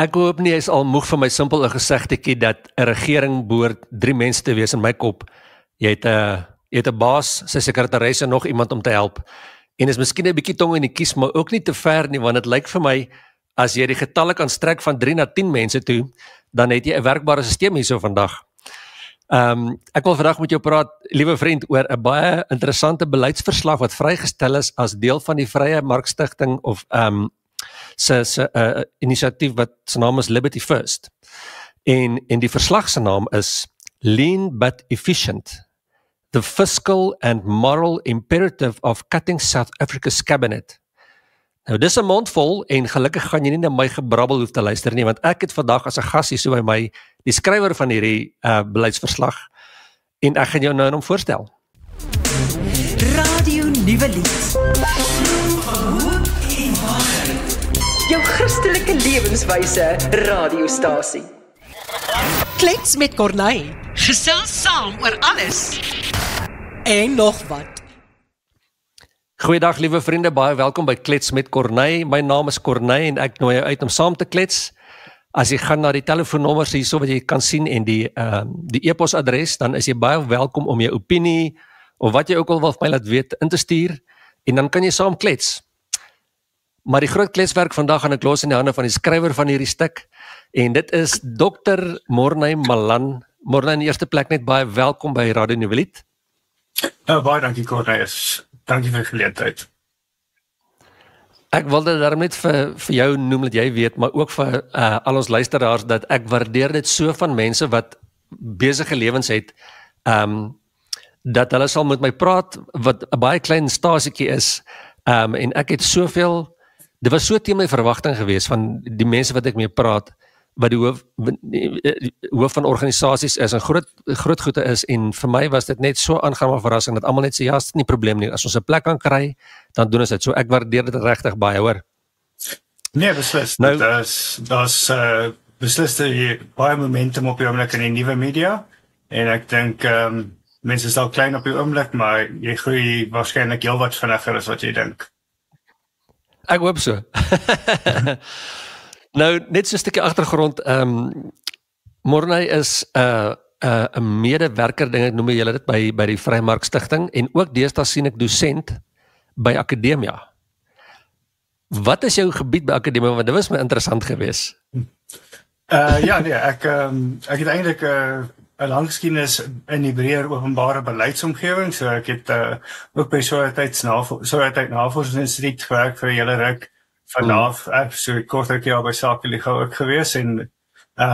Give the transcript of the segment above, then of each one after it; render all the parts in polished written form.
Ek hoop nie, hy is al moeg van my simpel gesegdetjie dat 'n regering behoort 3 mense te wees in my kop. Jy het 'n baas, sy sekretaresse en nog iemand om te help. En is miskien 'n bietjie tong in die kies, maar ook nie te ver nie, want dit lyk vir my, as jy die getalle kan strek van 3 na 10 mense toe, dan het jy 'n werkbare stelsel hierso vandag. Ek wil vandag met jou praat, liewe vriend, oor 'n baie interessante beleidsverslag wat vrygestel is as deel van die Vrye Markstigting of se inisiatief wat se naam is Liberty First. En die verslag se naam is Lean but Efficient: The Fiscal and Moral Imperative of Cutting South Africa's Cabinet. Nou dis 'n mondvol en gelukkig gaan jy nie na my gebrabbel hoef te luister nie, want ek het vandag as 'n gas hier so by my die skrywer van hierdie beleidsverslag en ek gaan jou nou aan hom voorstel. Radio Nuwe Lied. Jou Christelike lewenswyse radiostasie. Klets met Corneille. Gesels saam oor alles. En nog wat. Goeiedag liewe vriende, baie welkom by Klets met Corneille. My naam is Corneille en ek nooi jou uit om saam te klets. As jy gaan na die telefoonnommers hierso wat jy kan sien en die e-posadres, dan is jy baie welkom om jou opinie of wat jy ook al wil vir my laat weet in te stuur en dan kan jy saam klets. Maar die groot kletswerk vandag gaan ek los in die hande van die skrywer van hierdie stuk en dit is Dr. Morney Malan. Morney, in die eerste plek net baie welkom by Radio Nuwe Lied. Baie dankie Cornelis, dankie vir die geleentheid. Ek wilde daarom net vir jou noem dat jy weet, maar ook vir al ons luisteraars dat ek waardeer dit so van mense wat besige lewens het, dat hulle sal met my praat wat 'n baie klein stasietjie is, en ek het soveel, dit was so teen my verwagting geweest van die mense wat ek mee praat, wat die hoof van organisasies is en groot goede is en vir my was dit net so aangename verrassing dat almal net sê ja, dit is nie 'n probleem nie. As ons 'n plek kan kry, dan doen ons dit. So ek waardeer dit regtig baie, hoor. Nee, beslis. Nou, daar's beslis baie momentum op die oomblik in die nuwe media en ek dink mense is al klein op die oomblik, maar jy groei waarskynlik heelwat vinniger as wat jy dink. Ek hoop so. Nou, net so 'n stukkie agtergrond, Morney is 'n medewerker, ding noem julle dit, by die Vrye Markstigting en ook deesdae sien ek dosent by Akademia. Wat is jou gebied by Akademia? Want dit was my interessant geweest. Ja, nee, ek het eintlik 'n lang geskiedenis in die breër openbare beleidsomgewing, so ek het ook by Soortheid Navorsingsinstituut gewerk vir 'n hele ruk. Vanaf, so kort rukkie al by Sakeliga ook gewees en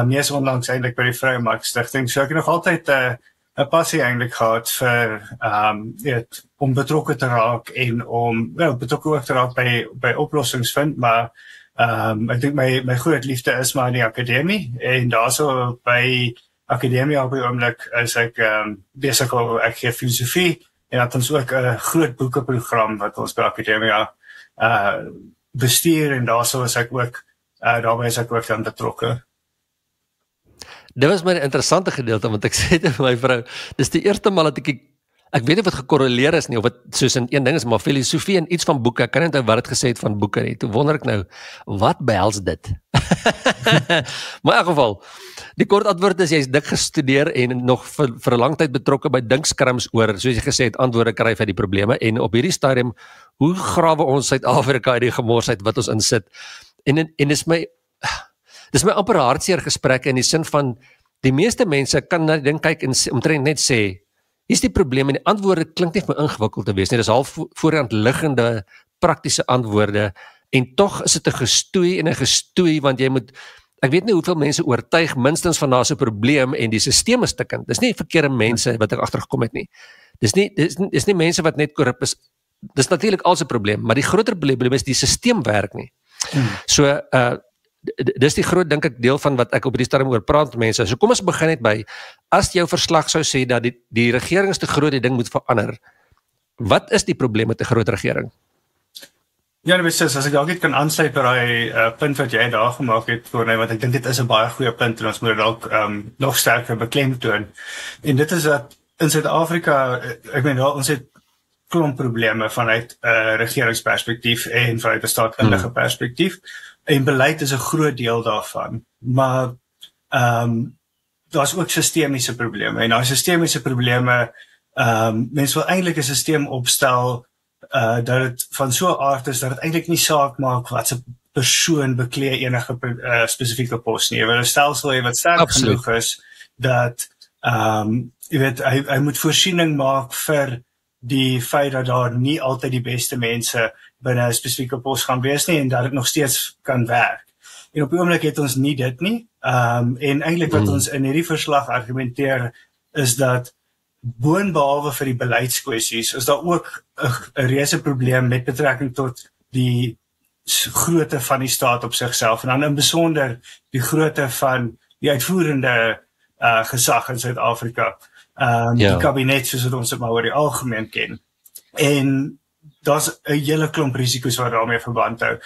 mees onlangs eintlik by die Vrye Markstigting. So ek het nog altyd 'n passie eintlik gehad vir om betrokke te raak en om betrokke ook te raak by oplossings vind, maar ek dink my groot liefde is maar in die akademie en daarso by Akademia op die oomblik is ek besig om ek gee filosofie en dat ons ook 'n groot boekeprogram wat ons by Akademia bestuur en daarso is ek ook daarmee is ek ook dan betrokke. Dit was my 'n interessante gedeelte want ek sê dit vir my vrou, dis die eerste maal dat ek weet nie of dit gekorreleer is nie of dit soos in een ding is, maar filosofie en iets van boeke, ek kan nie onthou wat dit gesê het van boeke nie. Toe wonder ek nou, wat behels dit? Maar in elk geval, die kort antwoord is, jy is dik gestudeer en nog vir 'n lang tyd betrokke by dinkskrams oor, soos jy gesê het, antwoorde kry vir die probleme, en op hierdie stadium, hoe grawe ons Suid-Afrika uit die gemorsheid wat ons insit, en dis my amper hartseer gesprekke in die sin van, die meeste mense kan na die ding kyk en omtrent net sê, hier is die probleem, en die antwoorde klink nie vir my ingewikkeld te wees nie, dis half voorhand liggende, praktiese antwoorde, en tog is dit 'n gestoei, want jy moet, ek weet nie hoeveel mense oortuig, minstens van daar's 'n probleem, en die sisteem is stikkend, dis nie verkeerde mense wat ek agtergekom het nie, dis nie mense wat net korrup is, dis natuurlik al 'n probleem, maar die groter probleem is die sisteem werk nie, so, dis die groot, dink ek, deel van wat ek op die stadium oor praat met mense. So kom ons begin net by, as jou verslag sou sê dat die regering is te groot, die ding moet verander, wat is die probleem met 'n groot regering? Ja, as ek dalk net kan aansluit by daai punt wat jy daar gemaak het, want ek dink dit is 'n baie goeie punt en ons moet dit dalk nog sterker beklemtoon. En dit is dat in Suid-Afrika, ek meen ons het klomp probleme vanuit regeringsperspektief en vanuit 'n staatkundige perspektief. en beleid is 'n groot deel daarvan, maar daar's ook sistemiese probleme, en daai sistemiese probleme, mens wil eintlik 'n stelsel opstel, dat dit van so 'n aard is, dat dit eintlik nie saak maak wat 'n persoon beklee enige spesifieke pos nie. Jy wil 'n stelsel hê wat sterk genoeg is, dat, jy weet, hy moet voorsiening maak vir die feit dat daar nie altyd die beste mense binne 'n spesifieke pos gaan wees nie, en dat dit nog steeds kan werk. En op die oomblik het ons nie dit nie, en eintlik wat ons in hierdie verslag argumenteer, is dat boonbehalwe vir die beleidskwessies, is daar ook 'n reuse probleem met betrekking tot die grootte van die staat op sigself, en dan in besonder die grootte van die uitvoerende gesag in Suid-Afrika, die kabinet soos wat ons dit maar oor die algemeen ken. En daar's 'n hele klomp risiko's wat daarmee verband hou.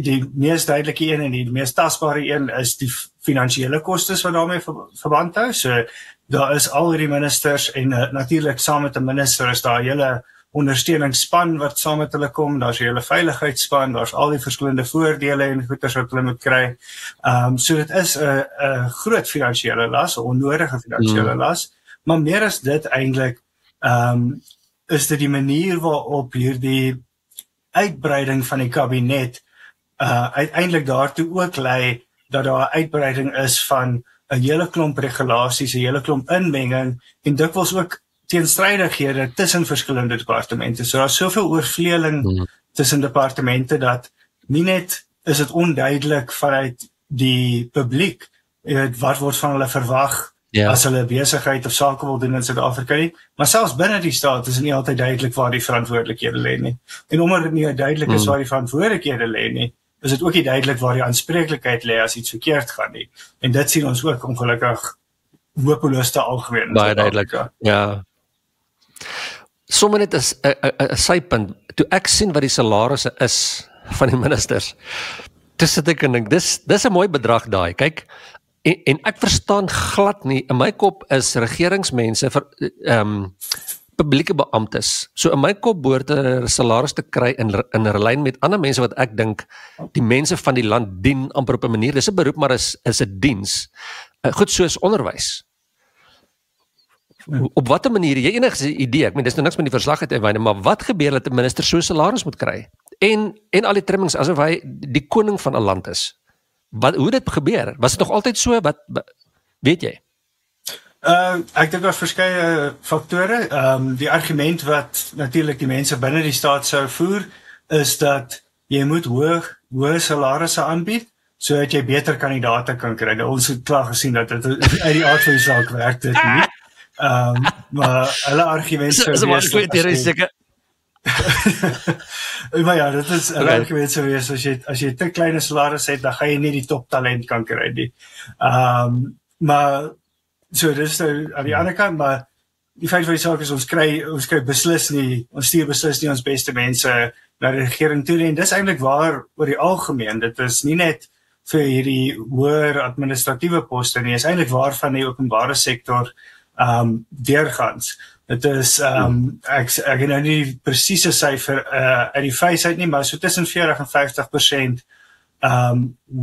Die mees duidelike een en die mees tasbare een is die finansiële kostes wat daarmee verband hou. So daar is al hierdie ministers, en natuurlik saam met 'n minister is daar 'n hele ondersteuningsspan wat saam met hulle kom, daar's 'n hele veiligheidsspan, daar's al die verskillende voordele en goeders wat hulle moet kry. So dit is 'n groot finansiële las, 'n onnodige finansiële las, maar meer as dit eintlik, is dit die manier waarop hierdie uitbreiding van die kabinet uiteindelik daartoe ook lei dat daar 'n uitbreiding is van 'n hele klomp regulasies, 'n hele klomp inmenging, en dikwels ook teenstrydighede tussen verskillende departemente. So daar's soveel oorvleeling tussen departemente dat nie net is dit onduidelik vanuit die publiek, wat word van hulle verwag as hulle besigheid of sake wil doen in Suid-Afrika nie, maar selfs binne die staat is dit nie altyd duidelik waar die verantwoordelikhede lê nie. En omdat dit nie duidelik is waar die verantwoordelikhede lê nie, is dit ook nie duidelik waar die aanspreeklikheid lê as iets verkeerd gaan nie. En dit sien ons ook ongelukkig hopeloos te algemeen. Baie duidelik, ja. Sommige net is 'n sypunt, toe ek sien wat die salarisse is van die ministers, toe sit ek en dink, dis 'n mooi bedrag daai, kyk, en ek verstaan glad nie, in my kop is regeringsmense vir publieke beamptes, so in my kop behoort 'n salaris te kry in lyn met ander mense wat ek dink die mense van die land dien amper op 'n manier, dis 'n beroep maar is 'n diens, goed soos onderwys. Op watter manier, jy enige idee, ek meen dis nou niks met die verslag uitwyne, maar wat gebeur dat 'n minister so 'n salaris moet kry? En al die trimmings asof hy die koning van 'n land is. Hoe dit gebeur? Was dit nog altyd so? Wat weet jy? Ek dink daar's verskeie faktore. Die argument wat natuurlik die mense binne die staat sou voer, is dat jy moet hoë salarisse aanbied, sodat jy beter kandidaate kan kry. Nou, ons het klaar gesien dat dit uit die aard van die saak werk dit nie. Maar hulle argument sou wees, maar ja, dit is 'n argument sou wees, as jy te klein salaris het, dan gaan jy nie die top talent kan kry nie. Maar so dis nou aan die ander kant, maar die feit van die saak is ons kry beslis nie, ons stuur beslis nie ons beste mense na die regering toe nie, en dis eintlik waar oor die algemeen, dit is nie net vir hierdie hoër administratiewe poste nie, is eintlik waar van die openbare sektor deurgaans. Dit is, ek het nou nie presiese syfer uit die vuis uit nie, maar so tussen 40 en 50%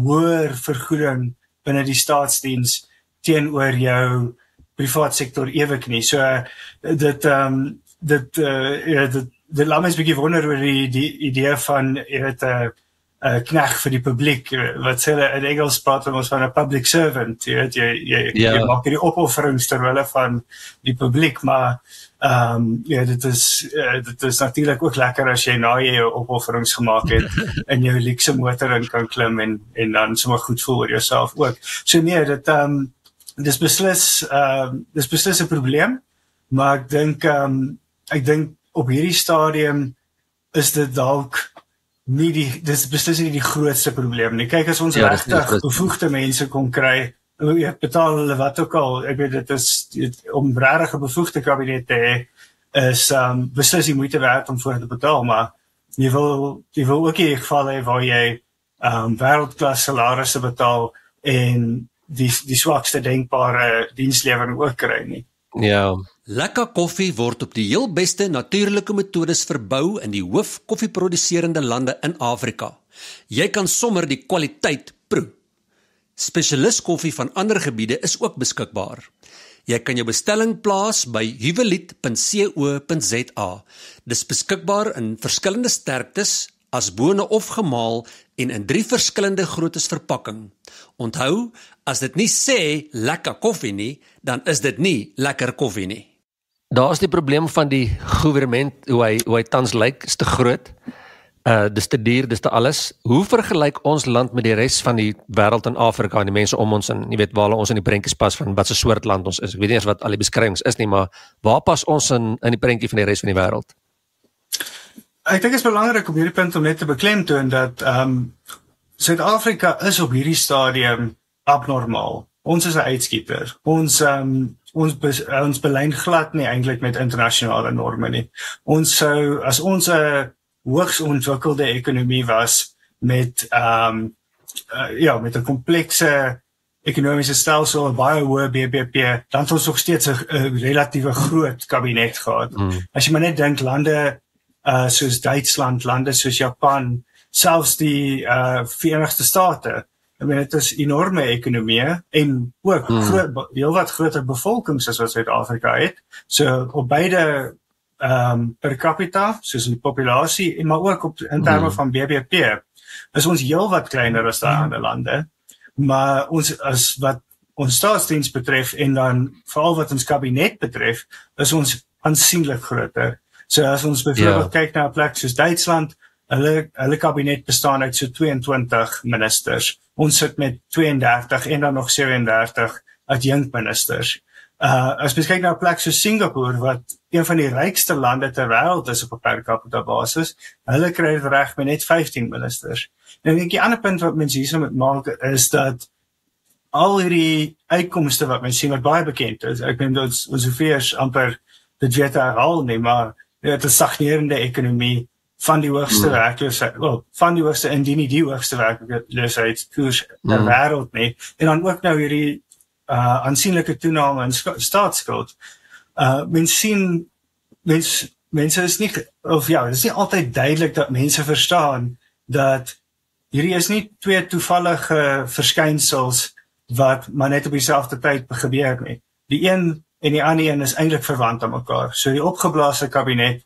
hoër vergoeding binne die staatsdiens teenoor jou privaat sektor ewig nie. So dit laat mens bietjie wonder oor die idee van knegg vir die publiek, wat sê hulle in Engels praat ons van 'n public servant, jy maak hierdie opofferings ter wille van die publiek, maar dit is natuurlik ook lekker as jy na jy jou opofferings gemaak het in jou luxe motor in kan klim en dan sommer goed voel oor jouself ook. So nee, dis beslis 'n probleem, maar ek dink op hierdie stadium is dit dalk dis beslis nie die grootste probleem nie. Kyk, as ons regtig bevoegde mense kon kry, betaal hulle wat ook al, ek weet dit is, om regtig 'n bevoegde kabinet te hê, is beslis die moeite werd om voor te betaal, maar jy wil ook in geval hê waar jy wêreldklas salarisse betaal en die swakste denkbare dienslewering ook kry nie. Ja. Lekker koffie word op die heel beste natuurlike metodes verbou in die hoof koffieproduserende lande in Afrika. Jy kan sommer die kwaliteit proe. Spesialis koffie van ander gebiede is ook beskikbaar. Jy kan jou bestelling plaas by juweliet.co.za. Dis beskikbaar in verskillende sterktes, as bone of gemaal en in 3 verskillende groottes verpakking. Onthou, as dit nie sê lekker koffie nie, dan is dit nie lekker koffie nie. Daar is die probleem van die regering, hoe hy tans lyk, is te groot. Dis te duur, dis te alles. Hoe vergelyk ons land met die res van die wêreld in Afrika en die mense om ons en jy weet waar ons in die prentjies pas van wat 'n soort land ons is. Ek weet nie eens wat al die beskrywings is nie, maar waar pas ons in die prentjie van die res van die wêreld? Ek dink dit is belangrik op hierdie punt om net te beklemtoon dat Suid-Afrika is op hierdie stadium abnormaal. Ons is 'n uitskieter. Ons belyn glad nie eintlik met internasionale norme nie. Ons sou, as ons 'n hoogs ontwikkelde ekonomie was met met 'n komplekse ekonomiese stelsel, 'n baie hoë BBP, dan het ons nog steeds 'n relatiewe groot kabinet gehad. As jy maar net dink lande soos Duitsland, lande soos Japan, selfs die Verenigde State. Ek meen, dit is enorme ekonomieë en ook heelwat groter bevolkings as wat Suid-Afrika het. So op beide per capita, soos in die populasie, maar ook in terme van BBP, is ons heelwat kleiner as daai ander lande. Maar as wat ons staatsdiens betref en dan veral wat ons kabinet betref, is ons aansienlik groter. So as ons byvoorbeeld kyk na 'n plek soos Duitsland, hulle kabinet bestaan uit so 22 ministers. Ons sit met 32 en dan nog 37 adjunkministers. As ons kyk na 'n plek soos Singapore, wat een van die rykste lande ter wêreld is op 'n per capita basis, hulle kry dit reg met net 15 ministers. En ek dink die ander punt wat mense hierso moet maak is dat al hierdie uitkomste wat mense sien wat baie bekend is, ek meen ons hoefeers amper dit weet herhaal nie, maar dit is 'n stagnerende ekonomie, van die hoogste werkloosheid, van die hoogste indien nie die hoogste werkloosheidskoers ter wêreld nie, en dan ook nou hierdie aansienlike toename in staatsskuld. Mense is nie, dit is nie altyd duidelik dat mense verstaan dat hierdie is nie 2 toevallige verskynsels wat maar net op dieselfde tyd gebeur nie. Die een en die ander een is eintlik verwant aan mekaar. So die opgeblaasde kabinet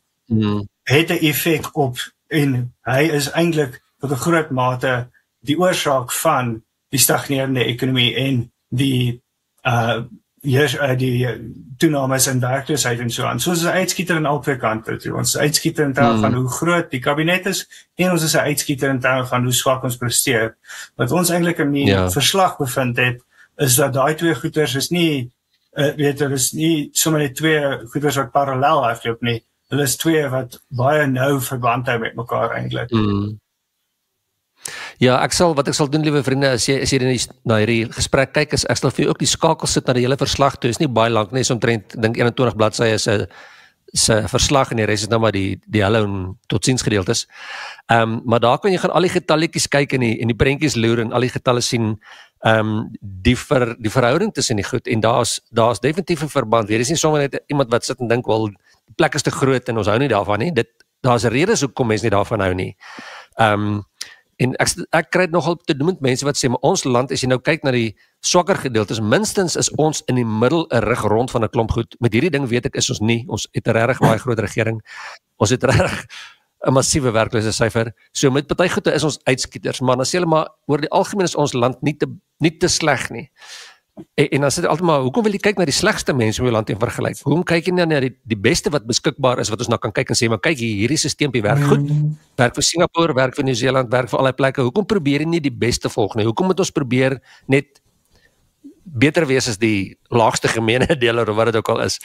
het 'n effek op, en hy is eintlik tot 'n groot mate die oorsaak van die stagnerende ekonomie en die toenames in werkloosheid en so aan. So ons is 'n uitskieter aan albei kante. Ons is uitskieter in terme van hoe groot die kabinet is, en ons is 'n uitskieter in terme van hoe swak ons presteer. Wat ons eintlik in die verslag bevind het, is dat daai 2 goeters is nie, er is nie sommer net 2 goeters wat parallel hardloop nie. Hulle is 2 wat baie nou verband hou met mekaar eintlik. Ja, wat ek sal doen, liewe vriende, as jy na hierdie gesprek kyk, is ek sal vir jou ook die skakel sit na die hele verslag toe. Is nie baie lank nie, so omtrent dink 21 bladsye se verslag en die res is nou maar die hallo en totsiens gedeeltes. Maar daar kan jy gaan al die getalletjies kyk en die prentjies loer en al die getalle sien, die verhouding tussen die goed, en daar's definitief 'n verband. Hier is nie sommer net iemand wat sit en dink, wel, die plek is te groot en ons hou nie daarvan nie. Daar's redes hoekom mense nie daarvan hou nie. En ek kry dit nogal te doen met mense wat sê, maar ons land, as jy nou kyk na die swakker gedeeltes, minstens is ons in die middel 'n rig rond van 'n klomp goed. Met hierdie ding weet ek is ons nie. Ons het 'n regtig baie groot regering. Ons het regtig 'n massiewe werkloosheid syfer. So met party goede is ons uitskieters, maar dan sê hulle maar oor die algemeen is ons land nie te sleg nie. En dan sê hulle altyd maar, hoekom wil jy kyk na die slegste mense om jou land en vergelyk? Hoekom kyk jy nie na die beste wat beskikbaar is, wat ons nou kan kyk en sê, maar kyk hierdie sisteempie werk goed. Werk vir Singapore, werk vir Nieu-Seeland, werk vir allerlei plekke. Hoekom probeer jy nie die beste volg nie? Hoekom moet ons probeer net beter wees as die laagste gemene deler of wat dit ook al is?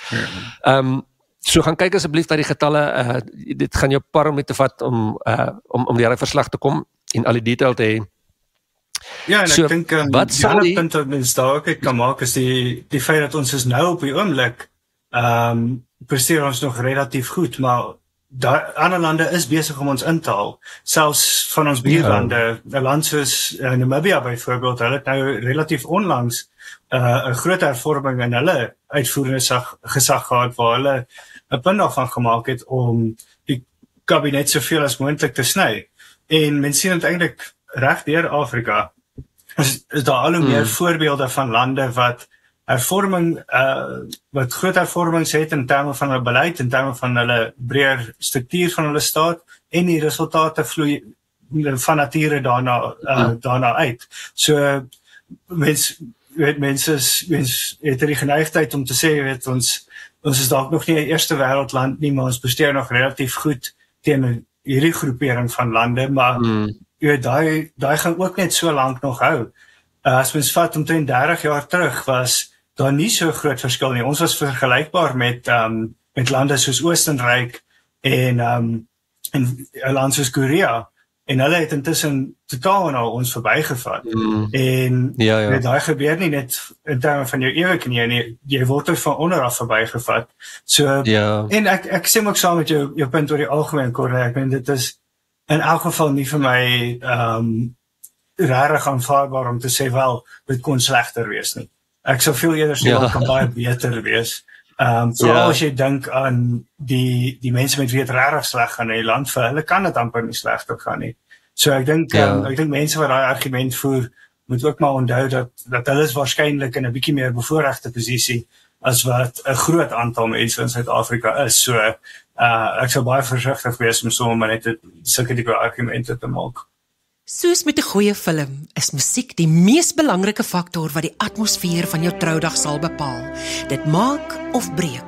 So gaan kyk asseblief na die getalle. Dit gaan jou paar om te vat om die hele verslag te kom en al die detail te hê. Ja, en ek dink die ander punt wat mens daar ook kan maak is die feit dat ons is nou op die oomblik presteer ons nog relatief goed, maar ander lande is besig om ons in te haal. Selfs van ons buurlande, 'n land soos Namibia byvoorbeeld, hulle het nou relatief onlangs 'n groot hervorming in hulle uitvoerende gesag gehad, waar hulle 'n punt daarvan gemaak het om die kabinet soveel as moontlik te sny. En mense sien dit eintlik reg deur Afrika. Is daar al hoe meer voorbeelde van lande wat hervorming, wat groot hervormings het in terme van hulle beleid, in terme van hulle breër struktuur van hulle staat, en die resultate vloei van nature daarna uit. So, mense het die geneigtheid om te sê, weet, ons is dalk nog nie 'n eerste wêreldland nie, maar ons presteer nog relatief goed teen hierdie groepering van lande, maar jy weet, daai gaan ook net so lank nog hou. As mens vat omtrent 30 jaar terug, was daar nie so groot verskil nie. Ons was vergelykbaar met lande soos Oostenryk en 'n land soos Korea, en hulle het intussen totaal en al ons verbygevat. En weet, daai gebeur nie net in terme van jou ewe knie nie, jy word ook van onderaf verbygevat. So, en ek stem ook saam met jou punt oor die algemeen, Corne. Ek meen, dit is in elk geval nie vir my rarig aanvaarbaar om te sê, wel, dit kon slegter wees nie. Ek sou veel eerder sê, dit kan baie beter wees. Vooral as jy dink aan die mense met wie het rarig sleg gaan in die land, vir hulle kan dit amper nie slegter gaan nie. So ek dink mense wat daai argument voer, moet ook maar onthou dat hulle is waarskynlik in 'n bietjie meer bevoorregte posisie as wat 'n groot aantal mense in Suid-Afrika is. So ek sou baie versigtig wees om sommer net sulke tipe argumente te maak. Soos met 'n goeie film, is musiek die mees belangrike faktor wat die atmosfeer van jou troudag sal bepaal. Dit maak of breek.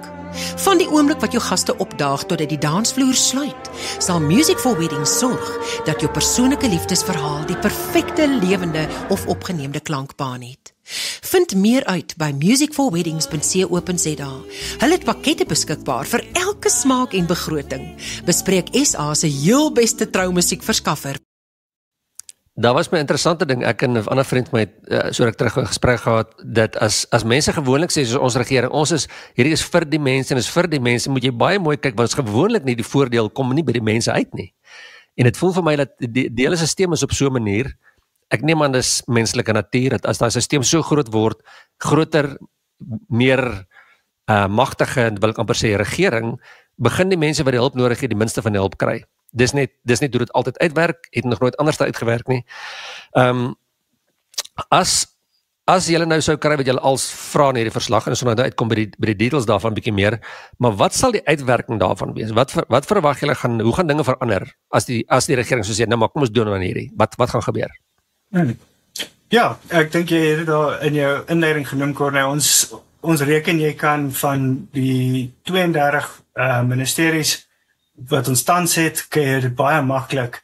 Van die oomblik wat jou gaste opdaag totdat die dansvloer sluit, sal Music for Weddings sorg dat jou persoonlike liefdesverhaal die perfekte lewende of opgeneemde klankbaan het. Vind meer uit by musicforweddings.co.za. Hulle het pakkette beskikbaar vir elke smaak en begroting. Bespreek SA se heel beste troumusiekverskaffer. Daar was my interessante ding, ek en 'n ander vriend my so ruk terug 'n gesprek gehad, dat as mense gewoonlik sê, soos ons regering, hierdie is vir die mense en is vir die mense, moet jy baie mooi kyk, want gewoonlik nie, die voordeel kom nie by die mense uit nie. En dit voel vir my dat die hele stelsel is op so 'n manier, ek neem aan dis menslike natuur, dat as daai stelsel so groot word, groter, meer magtige, wil ek amper sê, regering, begin die mense wat die hulp nodig het, die minste van die hulp kry. Dis net hoe dit altyd uitwerk, het nog nooit anders uitgewerk nie. As julle nou sou kry wat julle als vra in hierdie verslag, en ons nou uitkom by die details daarvan bietjie meer, maar wat sal die uitwerking daarvan wees? Wat verwag julle hoe gaan dinge verander as die regering so sê, nou maar kom ons doen dan hierdie. Wat gaan gebeur? Ja, ek dink jy het daar in jou inleiding genoem, Corne, ons reken jy kan van die 32 ministeries wat ons tans het, kan jy dit baie maklik,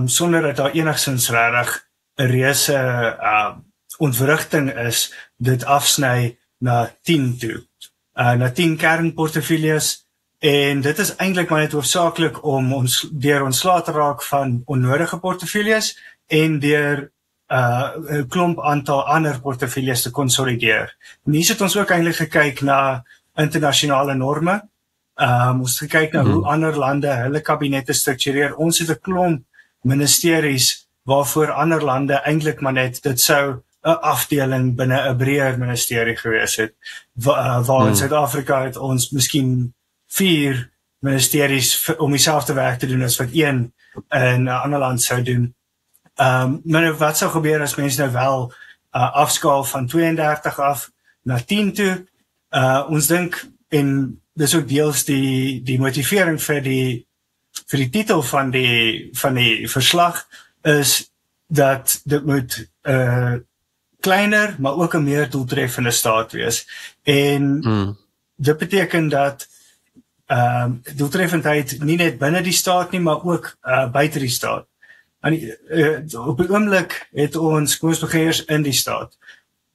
sonder dat daar enigstens regtig 'n reuse ontwrigting is, dit afsny na 10 toe. Na 10 kernportefeuilles, en dit is eintlik maar net hoofsaaklik om deur ontslae te raak van onnodige portefeuilles en deur 'n klomp aantal ander portefeuilles te konsolideer. En hier het ons ook eintlik gekyk na internasionale norme. Ons het gekyk na hoe ander lande hulle kabinette struktureer. Ons het 'n klomp ministeries waarvoor ander lande eintlik maar net dit sou 'n afdeling binne 'n breër ministerie gewees het. Waar in Suid-Afrika het ons miskien 4 ministeries om dieselfde werk te doen as wat een in 'n ander land sou doen. Maar wat sou gebeur as mense nou wel afskaal van 32 af na 10 toe? Ons dink, en dis ook deels die motivering vir die titel van die verslag, is dat dit moet kleiner, maar ook 'n meer doeltreffende staat wees. En dit beteken dat doeltreffendheid nie net binne die staat nie, maar ook buite die staat. Op die oomblik het ons, kom ons begin eers in die staat.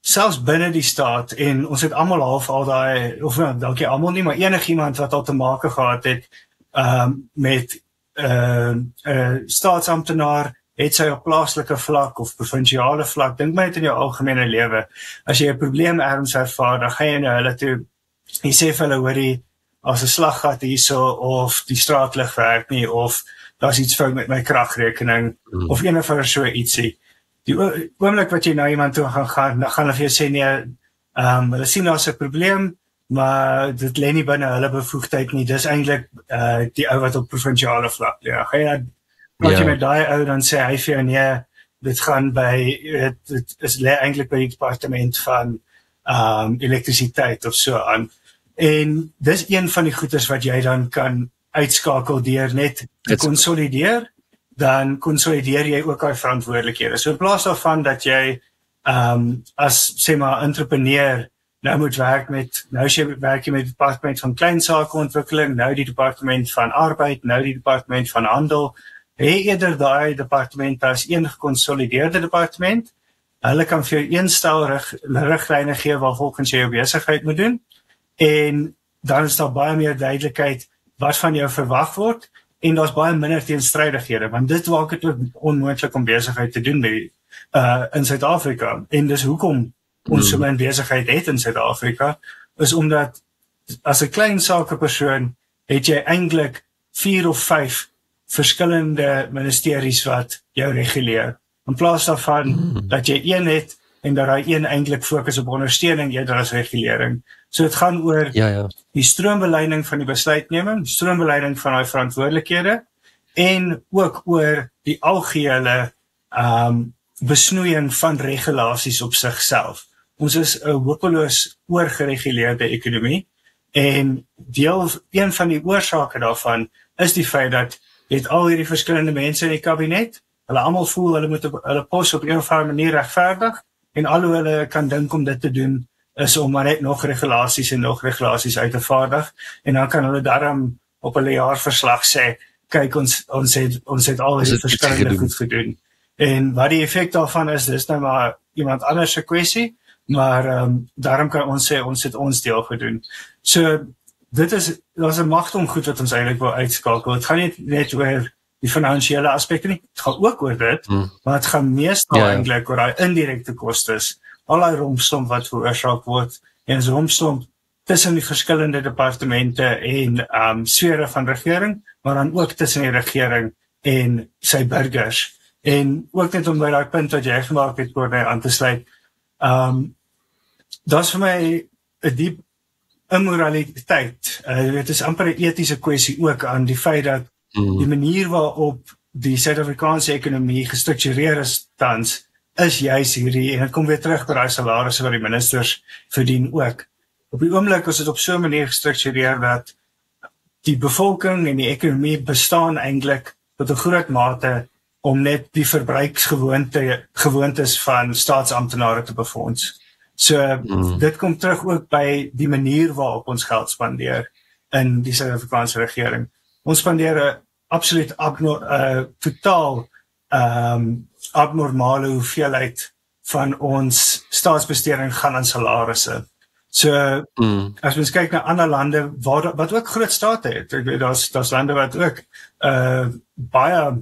Selfs binne die staat, en ons het almal half al daai, of nou, dalk nie almal nie, maar enigiemand wat al te make gehad het met staatsamptenaar, het sy op plaaslike vlak of provinsiale vlak, dink my net in jou algemene lewe, as jy 'n probleem erns ervaar, dan gaan jy na hulle toe, jy sê vir hulle, hoorie, as 'n slaggat hierso, of die straatlig werk nie, of daar's iets fout met my kragrekening, of een of ander so ietsie. Die oomblik wat jy na iemand toe gaan, dan gaan hulle vir jou sê, nee, hulle sien daar's 'n probleem, maar dit lê nie binne hulle bevoegdheid nie, dis eintlik die ou wat op provinsiale vlak lê. Gaan jy praat jy Ja. met daai ou dan sê hy vir jou nee, dit gaan by dit is lê eintlik by die departement van elektrisiteit of so aan. En dis een van die goeders wat jy dan kan uitskakel deur net te konsolideer, dan konsolideer jy ook daai verantwoordelikhede. So in plaas daarvan dat jy as sê maar entrepreneur nou moet werk met werk jy met die departement van kleinsakeontwikkeling, nou die departement van arbeid, nou die departement van handel, eerder daai departement as een gekonsolideerde departement. Hulle kan vir jou een stel riglyne gee waarvolgens jy jou besigheid moet doen, en dan is daar baie meer duidelikheid wat van jou verwag word, en daar's baie minder teenstrydighede, want dit maak dit ook onmoontlik om besigheid te doen met in Suid-Afrika. En dis hoekom ons so min besigheid het in Suid-Afrika, is omdat as 'n klein sakepersoon het jy eintlik 4 of 5 verskillende ministeries wat jou reguleer. In plaas daarvan dat jy een het en dat daai een eintlik fokus op ondersteuning eerder as regulering. So dit gaan oor die stroombeleiding van die besluitneming, die stroombeleiding van daai verantwoordelikhede, en ook oor die algehele besnoeiing van regulasies op sigself. Ons is 'n hopeloos oorgereguleerde ekonomie, en een van die oorsake daarvan is die feit dat jy het al hierdie verskillende mense in die kabinet, hulle almal voel hulle moet hulle pos op 'n of ander manier regverdig, en al hoe hulle kan dink om dit te doen is om maar net nog regulasies uit te vaardig, en dan kan hulle daarom op hulle jaarverslag sê, kyk ons het al hierdie verskillende goed gedoen. En wat die effek daarvan is, dis nou maar iemand anders se kwessie, maar daarom kan ons sê ons het ons deel gedoen. So daar's 'n magdom goed wat ons eintlik wil uitskakel. Dit gaan nie net oor die finansiële aspekte nie, het gaan ook oor dit, maar het gaan meestal eintlik oor daai indirekte kostes, al daai rompslomp wat veroorsaak word, en is rompslomp tussen die verskillende departemente en sfere van regering, maar dan ook tussen die regering en sy burgers. En ook net om by daai punt wat jy gemaak het, Corné, aan te sluit, daar's vir my 'n diep immoraliteit. Dit is amper 'n etiese kwessie ook aan die feit dat die manier waarop die Suid-Afrikaanse ekonomie gestruktureer is tans, is juis hierdie, en dit kom weer terug by daai salarisse wat die ministers verdien ook. Op die oomblik is dit op so 'n manier gestruktureer dat die bevolking en die ekonomie bestaan eintlik tot 'n groot mate om net die verbruiksgewoontes van staatsamptenare te befonds. So dit kom terug ook by die manier waarop ons geld spandeer in die Suid-Afrikaanse regering. Ons spandeer 'n absoluut totaal abnormale hoeveelheid van ons staatsbesteding gaan aan salarisse. So as ons kyk na ander lande wat ook groot state het, ek weet daar's lande wat ook baie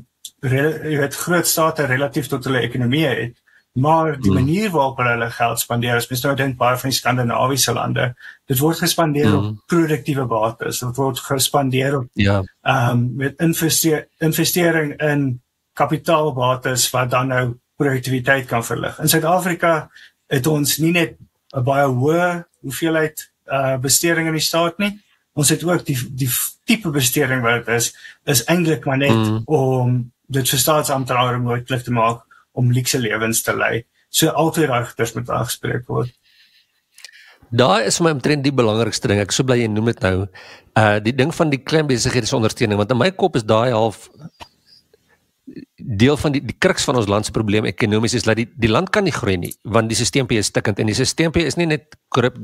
groot state relatief tot hulle ekonomie het, maar die manier waarop hulle geld spandeer, as mens nou dink baie van die Skandinawiese lande, dit word gespandeer op produktiewe bates, dit word gespandeer op met investering in kapitaalbates wat dan nou produktiwiteit kan verlig. In Suid-Afrika het ons nie net 'n baie hoë hoeveelheid besteding in die staat nie, ons het ook die tipe besteding wat dit is eintlik maar net om dit vir staatsamptenare moontlik te maak om luukse lewens te lei. So altyd daai goeders moet aangespreek word. Daar is vir my omtrent die belangrikste ding. Ek so bly jy noem dit nou. Die ding van die klein besigheidsondersteuning, want in my kop is daai half deel van die kruks van ons land se probleem ekonomies is dat die land kan nie groei nie, want die stelsel is stikkend en die stelsel is nie net korrup,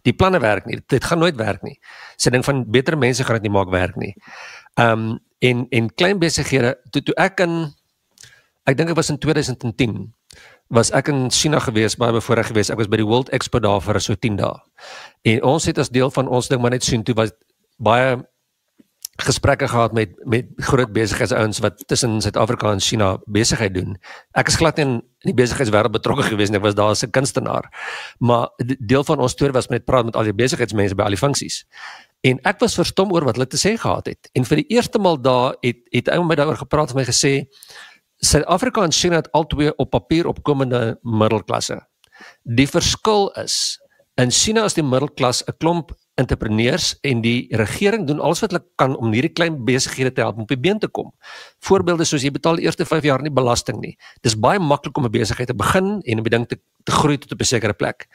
die planne werk nie. Dit gaan nooit werk nie. So ding van beter mense gaan dit nie maak werk nie. En klein besighede, toe ek dink ek was in 2010, was ek in China gewees, baie bevoorreg gewees. Ek was by die World Expo daar vir so 10 dae. En ons het as deel van ons ding maar net sien toe was baie gesprekke gehad met groot besigheidsouens wat tussen Suid-Afrika en China besigheid doen. Ek is glad nie in die besigheidswêreld betrokke gewees nie, ek was daar as 'n kunstenaar. Maar deel van ons storie was met praat met al die besigheidsmense by al die funksies. En ek was verstom oor wat hulle te sê gehad het. En vir die eerste maal daar het ou met daaroor gepraat en my gesê Suid-Afrika en China het albei op papier opkomende middelklasse. Die verskil is in China is die middelklas 'n klomp entrepreneurs en die regering doen alles wat hulle kan om hierdie klein besighede te help om op die been te kom. Voorbeelde soos jy betaal die eerste 5 jaar nie belasting nie. Dis baie maklik om 'n besigheid te begin en om die ding te groei tot op 'n sekere plek.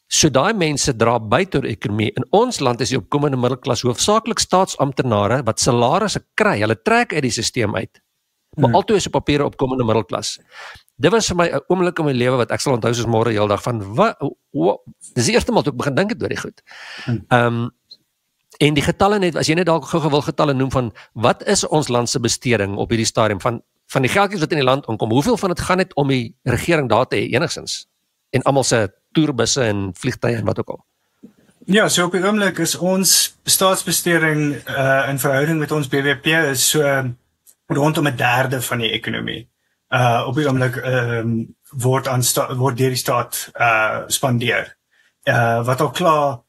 So daai mense dra by tot die ekonomie. In ons land is die opkomende middelklas hoofsaaklik staatsamptenare wat salarisse kry. Hulle trek uit die stelsel uit. Maar altoe is op papier opkomende middelklas. Dit was vir my 'n oomblik in my lewe wat ek sal onthou soos môre heeldag van dis die eerste maal toe ek begin dink het oor die goed. En die getalle net, as jy net dalk gou-gou wil getalle noem van wat is ons land se besteding op hierdie stadium van die geldjies wat in die land aankom, hoeveel van dit gaan net om die regering daar te hê enigstens en almal se toerbusse en vliegtye en wat ook al. Ja, so op die oomblik is ons staatsbesteding in verhouding met ons BBP is so rondom 1/3 van die ekonomie. Op die oomblik word deur die staat spandeer. Wat al klaar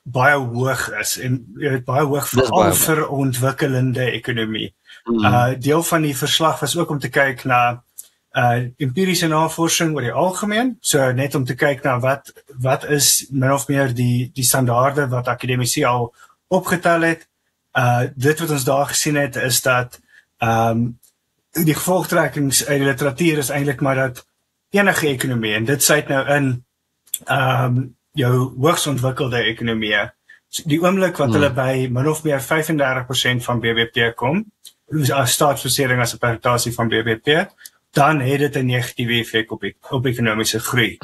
baie hoog is en baie hoog veral vir ontwikkelende ekonomie. Deel van die verslag was ook om te kyk na empiriese navorsing oor die algemeen, so net om te kyk na wat is min of meer die standaarde wat akademici al opgetel het. Dit wat ons daar gesien het is dat die gevolgtrekkings uit die literatuur is eintlik maar dat enige ekonomie, en dit sluit nou in jou hoogs ontwikkelde ekonomie, die oomblik wat hulle by min of meer 35% van BBP kom, as staatsbesteding as 'n persentasie van BBP, dan het dit 'n negatiewe effek op ekonomiese groei.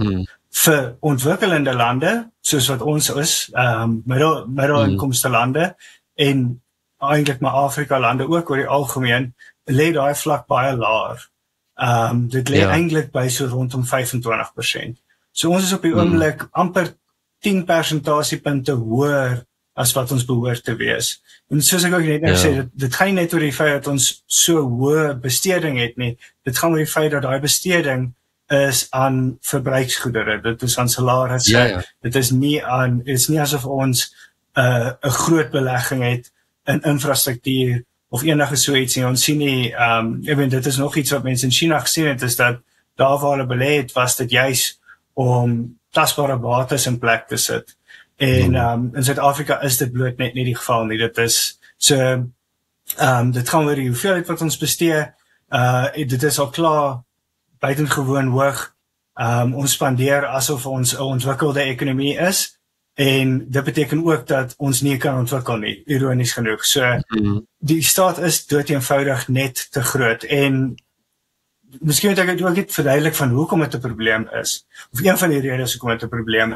Vir ontwikkelende lande, soos wat ons is, middelinkomste lande, en eintlik maar Afrika lande ook oor die algemeen, lê daai vlak baie laer. Dit lê eintlik by so rondom 25%. So ons is op die oomblik amper 10 persentasiepunte hoër as wat ons behoort te wees. En soos ek ook net sê, dit gaan nie net oor die feit dat ons so hoë besteding het nie, dit gaan oor die feit dat daai besteding is aan verbruiksgoedere, dit is aan salarisse, dit is nie asof ons 'n groot belegging het in infrastruktuur of enige so iets nie. Ons sien nie, dit is nog iets wat mense in China gesien het, is dat daar waar hulle belê het, was dit juis om tasbare bates in plek te sit. En in Suid-Afrika is dit bloot net nie die geval nie. Dit is so, dit gaan oor die hoeveelheid wat ons bestee, dit is al klaar buitengewoon hoog, ons spandeer asof ons 'n ontwikkelde ekonomie is, en dit beteken ook dat ons nie kan ontwikkel nie, ironies genoeg. So, die staat is doodeenvoudig net te groot, en miskien moet ek ook net verduidelik van hoekom dit 'n probleem is, of een van die redes hoekom dit 'n probleem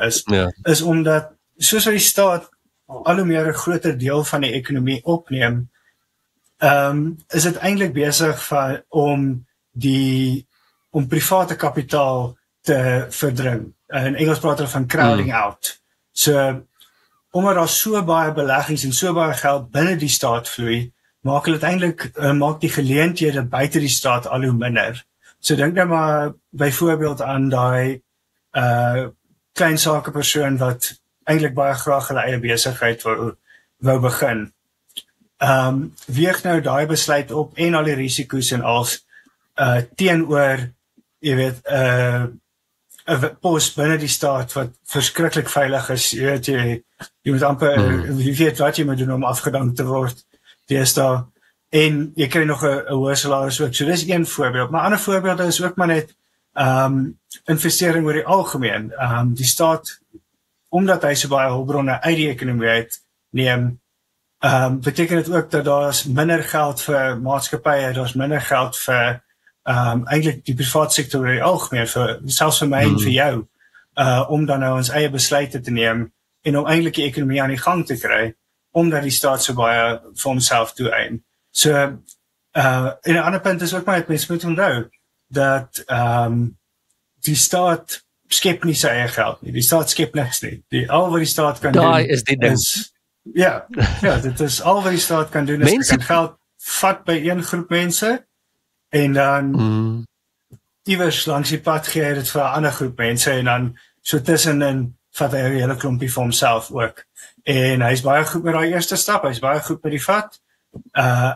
is omdat, soos wat die staat al hoe meer 'n groter deel van die ekonomie opneem, is dit eintlik besig om private kapitaal te verdring. In Engels praat hulle van crowding out. So, omdat daar so baie beleggings en so baie geld binne die staat vloei, maak die geleenthede buite die staat al hoe minder. So dink nou maar byvoorbeeld aan daai klein sakepersoon wat eintlik baie graag hulle eie besigheid wou begin. Weeg nou daai besluit op en al die risiko's en als teenoor, jy weet, 'n pos binne die staat wat verskriklik veilig is. Jy moet amper, jy weet wat jy moet doen om afgedank te word. Deesdae. En jy kry nog 'n hoë salaris ook. So dis een voorbeeld. Maar ander voorbeelde is ook maar net investering oor die algemeen. Die staat, omdat hy so baie hulpbronne uit die ekonomie uitneem, beteken dit ook dat daar's minder geld vir maatskappye, daar's minder geld vir eintlik die private sektor oor die algemeen, selfs vir my en vir jou, om dan nou ons eie besluite te neem en om eintlik die ekonomie aan die gang te kry, omdat die staat so baie vir homself toeëien. So, en 'n ander punt is ook maar dat mense moet onthou dat die staat skep nie sy eie geld nie. Die staat skep niks nie. Al wat die staat kan doen is die ding. Ja, dit is al wat die staat kan doen, is kan geld vat by een groep mense en dan iewers langs die pad gee dit vir 'n ander groep mense en dan so tussenin vat hy 'n hele klompie vir homself ook. En hy's baie goed met daai eerste stap, hy's baie goed met die vat.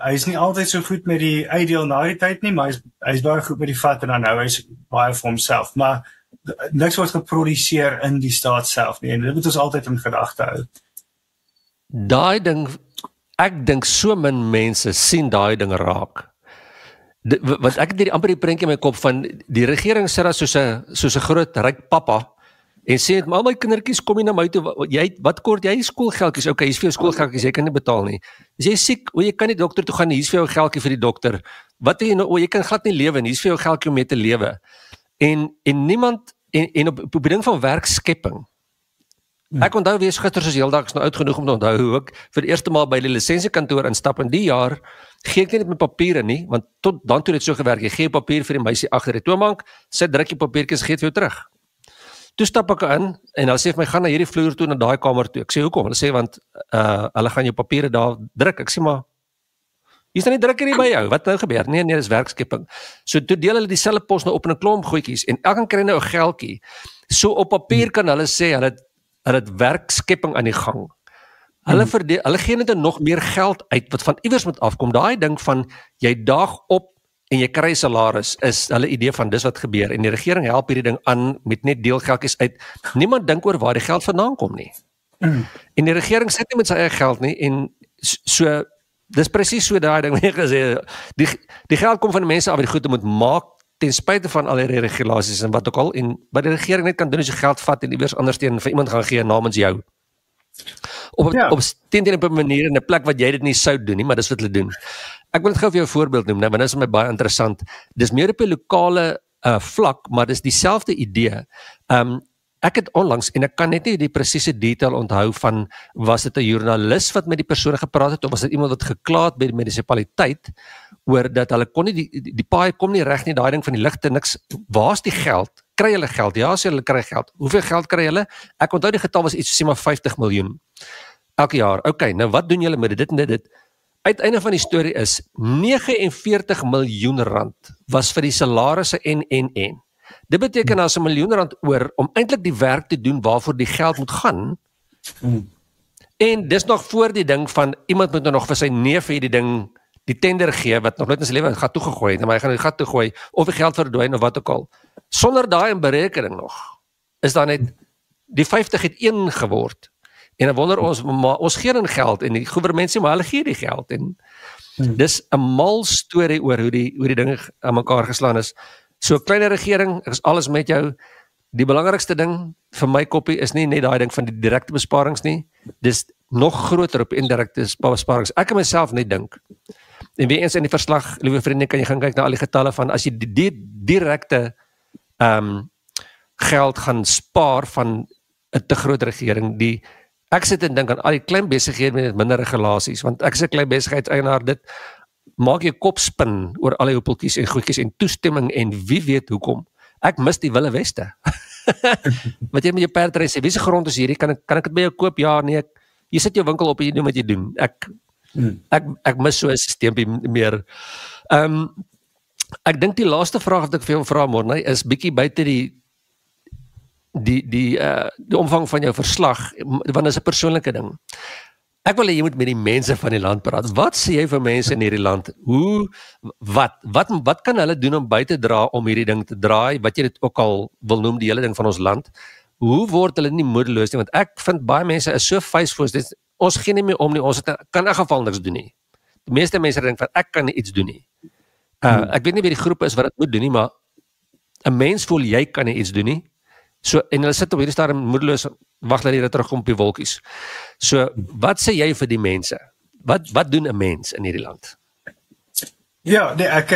Hy's nie altyd so goed met die uitdeel na die tyd nie, maar hy's baie goed met die vat en dan nou hy's baie vir homself. Maar niks word geproduseer in die staat self nie, en dit moet ons altyd in gedagte hou. Daai ding, ek dink so min mense sien daai ding raak. Want ek het hierdie amper die prentjie in my kop van die regering sit daar soos 'n groot ryk pappa en sê, maar my kindertjies kom nie na my toe, wat kort jy skoolgeldjies, okay, hier's vir jou skoolgeldjies, jy kan nie betaal nie. As jy siek, jy kan nie dokter toe gaan nie, hier's vir jou geldjie vir die dokter. Wat jy nou, jy kan glad nie lewe nie, hier's vir jou geldjie om mee te lewe. En niemand, en op die ding van werkskepping, ek onthou wees gister soos heeldag, is nou oud genoeg om te onthou hoe ek vir die eerste maal by die lisensiekantoor instap, en die jaar gee ek nie met papiere nie, want tot dan toe het so gewerk, jy gee papier vir die meisie agter die toonbank, sy druk jy papiertjies, gee het vir jou terug. Toe stap ek in, en hulle sê vir my, gaan na hierdie vloer toe, na daai kamer toe. Ek sê, hoekom? Hulle sê, want hulle gaan jou papiere daar druk. Ek sê, maar hier is dan nie drukker hier by jou, wat nou gebeur? Nee, dis werkskepping. So toe deel hulle dieselfde pos nou op in 'n klomp goedjies, en elkeen kry nou 'n geldjie. So op papier kan hulle sê, hulle het werkskepping aan die gang. Hulle gee net nog meer geld uit, wat van iewers moet afkom. Daai ding van, jy daag op, en jy kry salaris, is hulle idee van dis wat gebeur, en die regering help hierdie ding aan, met net deelgeldjies uit. Niemand dink oor waar die geld vandaan kom nie. En die regering sit nie met sy eie geld nie, en so, dis presies so daai ding wat jy gesê, die geld kom van die mense af wat die goede moet maak, ten spyte van al die regulasies en wat ook al, en wat die regering net kan doen is jy geld vat en iewers anders teen vir iemand gaan gee namens jou. Op 'n manier in 'n plek wat jy dit nie sou doen nie, maar dis wat hulle doen. Ek wil net gou vir jou 'n voorbeeld noem, want dit is my baie interessant. Dis meer op 'n lokale vlak, maar dis dieselfde idee. Ek het onlangs, en ek kan net nie die presiese detail onthou van, was dit 'n joernalis wat met die persoon gepraat het, of was dit iemand wat gekla het by die munisipaliteit, oor dat hulle kon nie, die paai kom nie reg nie, daai ding van die ligte, niks, waar's die geld? Kry hulle geld? Ja, sê hulle kry geld. Hoeveel geld kry hulle? Ek onthou die getal was iets sê maar 50 miljoen elke jaar. Okay, nou wat doen julle met dit en dit? Uiteinde van die storie is 49 miljoen rand was vir die salarisse en. Dit beteken as 'n miljoen rand oor om eintlik die werk te doen waarvoor die geld moet gaan. En dis nog voor die ding van iemand moet nou nog vir sy neef hierdie ding die tender gee wat nog nooit in sy lewe gat toegegooi het, maar hy gaan die gat toegooi of die geld verdwyn of wat ook al. Sonder daai in berekening nog is daar net die 50 het 1 geword. En dan wonder ons, maar ons gee dan geld en die regering sê maar hulle gee die geld en dis 'n mal storie oor hoe die dinge aan mekaar geslaan is. So kleiner regering, ek is alles met jou. Die belangrikste ding vir my koppie is nie net daai ding van die direkte besparings nie. Dis nog groter op indirekte besparings. Ek en myself net dink. En weer eens in die verslag, liewe vriende, kan jy gaan kyk na al die getalle van as jy die direkte geld gaan spaar van 'n te groot regering. Ek sit en dink aan al die klein besighede met minder regulasies, want ek is 'n klein besigheidseienaar, dit maak jy kop spin oor al die hoepeltjies en goedjies en toestemming en wie weet hoekom. Ek mis die Wilde Weste. Wat jy met jou perdry sê, wie se grond is hierdie? Kan ek dit by jou koop? Ja, nee. Jy sit jou winkel op en jy doen wat jy doen. Ek mis so 'n steempie meer. Ek dink die laaste vraag wat ek vir jou vra Morney is bietjie buite die omvang van jou verslag, want dit is 'n persoonlike ding. Ek wil hê jy moet met die mense van die land praat. Wat sê jy vir mense in hierdie land? Wat kan hulle doen om by te dra om hierdie ding te draai? Wat jy dit ook al wil noem, die hele ding van ons land. Hoe word hulle nie moedeloos nie? Want ek vind baie mense is so vuisvoos. Ons gee nie meer om nie. Ons kan in 'n geval niks doen nie. Die meeste mense dink van ek kan nie iets doen nie. Ek weet nie wie die groep is wat dit moet doen nie, maar 'n mens voel jy kan nie iets doen nie. So, en hulle sit op hierdie stadium moedeloos, wag dat hulle terugkom op die wolkies. So, wat sê jy vir die mense? Wat doen 'n mens in hierdie land? Ja, nee, ek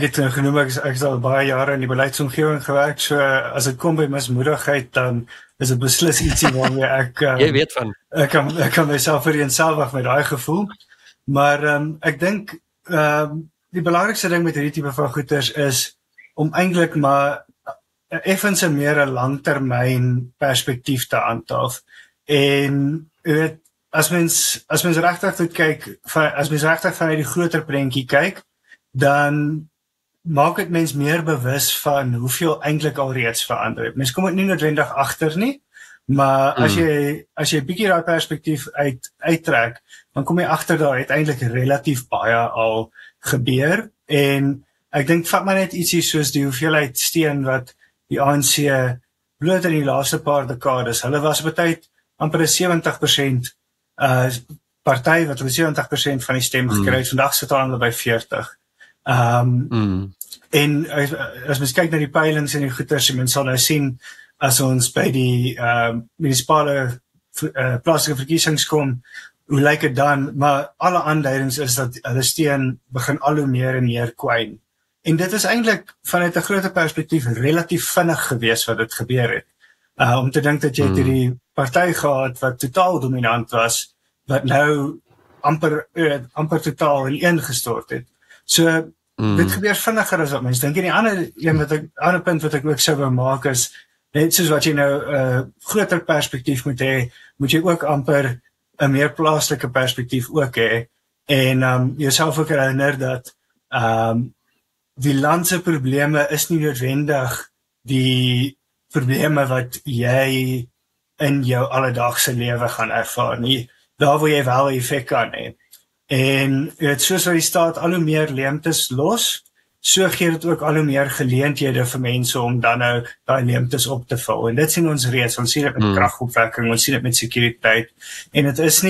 het genoem, ek het al baie jare in die beleidsomgewing gewerk, so as dit kom by mismoedigheid, dan is dit beslis ietsie waarmee ek jy weet van. Ek kan myself vereenselwig met daai gevoel, maar ek dink die belangrikste ding met hierdie tipe van goeters is om eintlik maar effens 'n meer langtermyn perspektief te handhaaf. En jy weet, as mens regtig kyk, as mens regtig vanuit die groter prentjie kyk, dan maak dit mens meer bewus van hoeveel eintlik al reeds verander het. Mens kom dit nie noodwendig agter nie, maar as jy bietjie daai perspektief uittrek, dan kom jy agter daar het eintlik relatief baie al gebeur. En ek dink vat maar net ietsie soos die hoeveelheid steen wat die ANC bloot in die laaste paar dekades. Hulle was op 'n tyd amper 70% party wat 70% van die stem gekry het. Vandag sit hulle by 40. En as mens kyk na die peilings en die goeters, mens sal nou sien as ons by die munisipale plaaslike verkiesings kom, hoe lyk dit dan? Maar alle aanduidings is dat hulle steun begin al hoe meer en meer kwyn. En dit is eintlik vanuit 'n groter perspektief relatief vinnig gewees wat dit gebeur het. Om te dink dat jy hierdie party gehad wat totaal dominant was, wat nou amper totaal ineengestort het. So dit gebeur vinniger as wat mense dink. En die ander punt wat ek ook sou wou maak is, net soos wat jy nou groter perspektief moet hê, moet jy ook amper 'n meer plaaslike perspektief ook hê. En jouself ook herinner dat die land se probleme is nie noodwendig die probleme wat jy in jou alledaagse lewe gaan ervaar nie. Daar waar jy wel 'n effek kan hê. En soos wat die staat al hoe meer leemtes los, so gee dit ook al hoe meer geleenthede vir mense om dan nou daai leemtes op te vul. En dit sien ons reeds, ons sien dit met kragopwekking, ons sien dit met sekuriteit. En dit is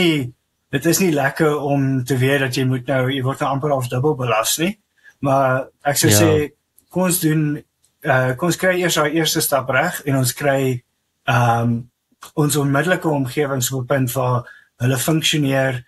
nie lekker om te weet dat jy word nou amper dubbel belas nie. Maar ek sou sê, kom ons kry eers daai eerste stap reg en ons kry ons onmiddellike omgewings op 'n punt waar hulle funksioneer,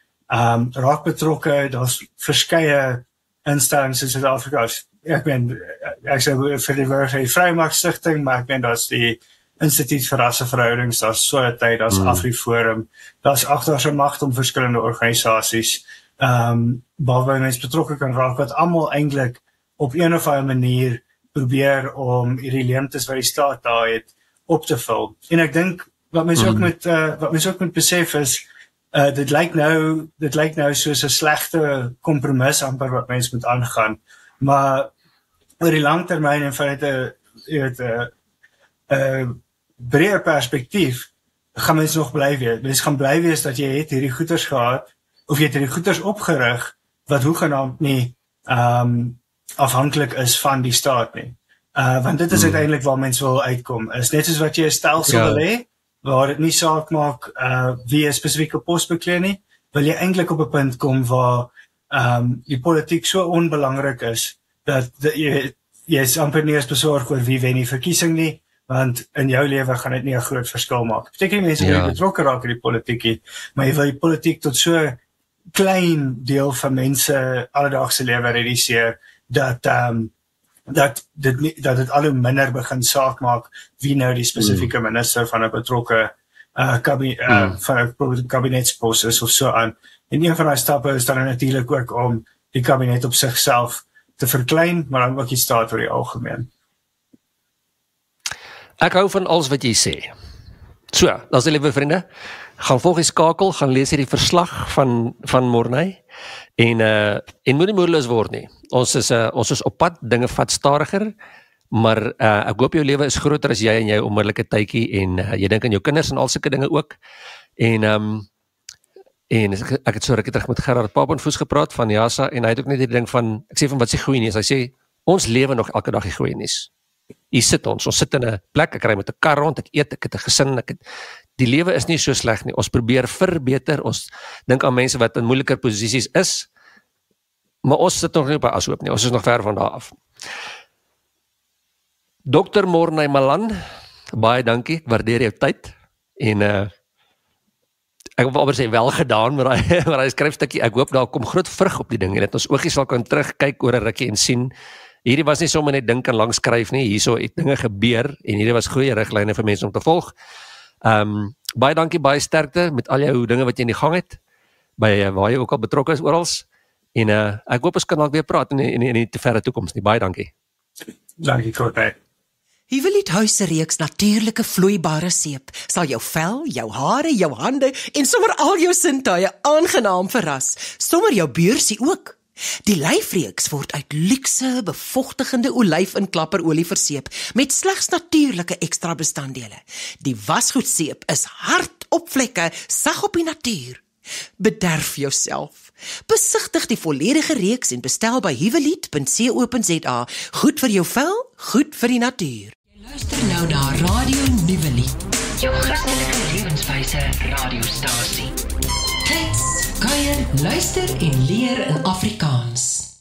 raak betrokke, daar's verskeie instellings in Suid-Afrika. Ek sou vir die Vrymarkstigting, maar ek daar's die Instituut vir Rasseverhoudings, daar's Soetheid, daar's AfriForum, daar's agter 'n magdom verskillende organisasies, waarby mense betrokke kan raak, wat almal eintlik op een of ander manier probeer om hierdie leemtes wat die staat daar het op te vul. En ek dink wat mense ook moet besef is, dit lyk nou soos 'n slegte kompromis amper wat mense moet aangaan, maar oor die langtermyn en vanuit 'n breër perspektief gaan mense nog bly wees. Mense gaan bly wees dat jy het hierdie goeders gehad, of jy het hierdie goeders opgerig wat hoegenaamd nie afhanklik is van die staat nie. Want dit is uiteindelik waar mense wil uitkom. Is net soos wat jy 'n stelsel wil hê, waar dit nie saak maak wie 'n spesifieke pos beklee nie, wil jy eintlik op 'n punt kom waar die politiek so onbelangrik is, dat jy is amper nie eens besorg oor wie wen die verkiesing nie, want in jou lewe gaan dit nie 'n groot verskil maak. Beteken nie mense wil betrokke raak in die politiek, maar jy wil die politiek tot so klein deel van mense alledaagse lewe reduseer, dat dit al hoe minder begin saak maak wie nou die spesifieke minister van 'n betrokke van 'n kabinetspos is of so aan. En een van daai stappe is dan natuurlik ook om die kabinet op sigself te verklein, maar dan ook die staat oor die algemeen. Ek hou van alles wat jy sê. So, dan sê liewe vriende, gaan volg die skakel, gaan lees hierdie verslag van Morney en moenie moedeloos word nie. Ons is op pad, dinge vat stadiger, maar ek hoop jou lewe is groter as jy en jou onmiddellike tydjie en jy dink aan jou kinders en al sulke dinge ook. En ek het so rukkie terug met Gerard Papenfoes gepraat van JASA en hy het ook net die ding van, ek sê van wat sê goeie nuus, hy sê ons lewe nog elke dag die goeie nuus. Hier sit ons sit in 'n plek, ek ry met 'n kar rond, ek eet, ek het 'n gesin, die lewe is nie so sleg nie, ons probeer verbeter, ons dink aan mense wat in moeiliker posisies is, maar ons sit nog nie op 'n ashoop nie, ons is nog ver van daar af. Dr. Morney Malan, baie dankie, ek waardeer jou tyd, en ek wil amper sê wel gedaan met hy skryfstukkie, ek hoop daar kom groot vrug op die ding, en dat ons oogies sal kan terugkyk oor 'n rukkie en sien, hierdie was nie sommer net dink en lang skryf nie, hierso het dinge gebeur, en hierdie was goeie riglyne vir mense om te volg. Baie dankie, baie sterkte met al jou dinge wat jy in die gang het, by waar jy ook al betrokke is orals, en ek hoop ons kan dalk weer praat in die te verre toekoms nie, baie dankie. Dankie, Kortheid. Huwelied Huis se reeks natuurlike vloeibare seep sal jou vel, jou hare, jou hande en sommer al jou sintuie aangenaam verras, sommer jou beursie ook. Die lyfreeks word uit luukse, bevochtigende olyf- en klapperolie verseep met slegs natuurlike ekstra bestanddele. Die wasgoedseep is hard op vlekke, sag op die natuur. Bederf jouself. Besigtig die volledige reeks en bestel by huwelied.co.za. Goed vir jou vel, goed vir die natuur. Luister nou na Radio Nuwe Lied. Jou Christelike lewenswyse radiostasie. Klets, kuier, luister en leer in Afrikaans.